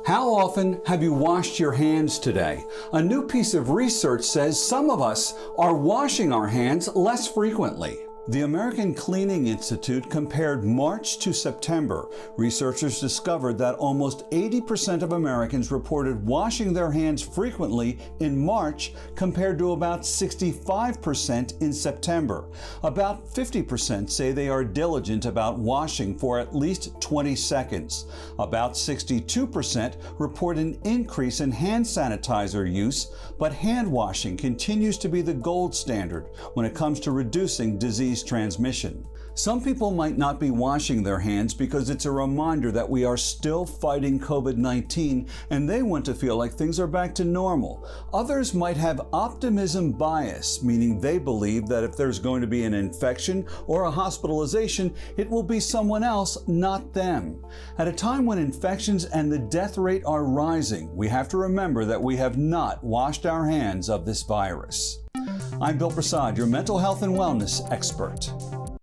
How often have you washed your hands today? A new piece of research says some of us are washing our hands less frequently. The American Cleaning Institute compared March to September. Researchers discovered that almost 80% of Americans reported washing their hands frequently in March compared to about 65% in September. About 50% say they are diligent about washing for at least 20 seconds. About 62% report an increase in hand sanitizer use, but hand washing continues to be the gold standard when it comes to reducing disease transmission. Some people might not be washing their hands because it's a reminder that we are still fighting COVID-19 and they want to feel like things are back to normal. Others might have optimism bias, meaning they believe that if there's going to be an infection or a hospitalization, it will be someone else, not them. At a time when infections and the death rate are rising, we have to remember that we have not washed our hands of this virus. I'm Bill Prasad, your mental health and wellness expert.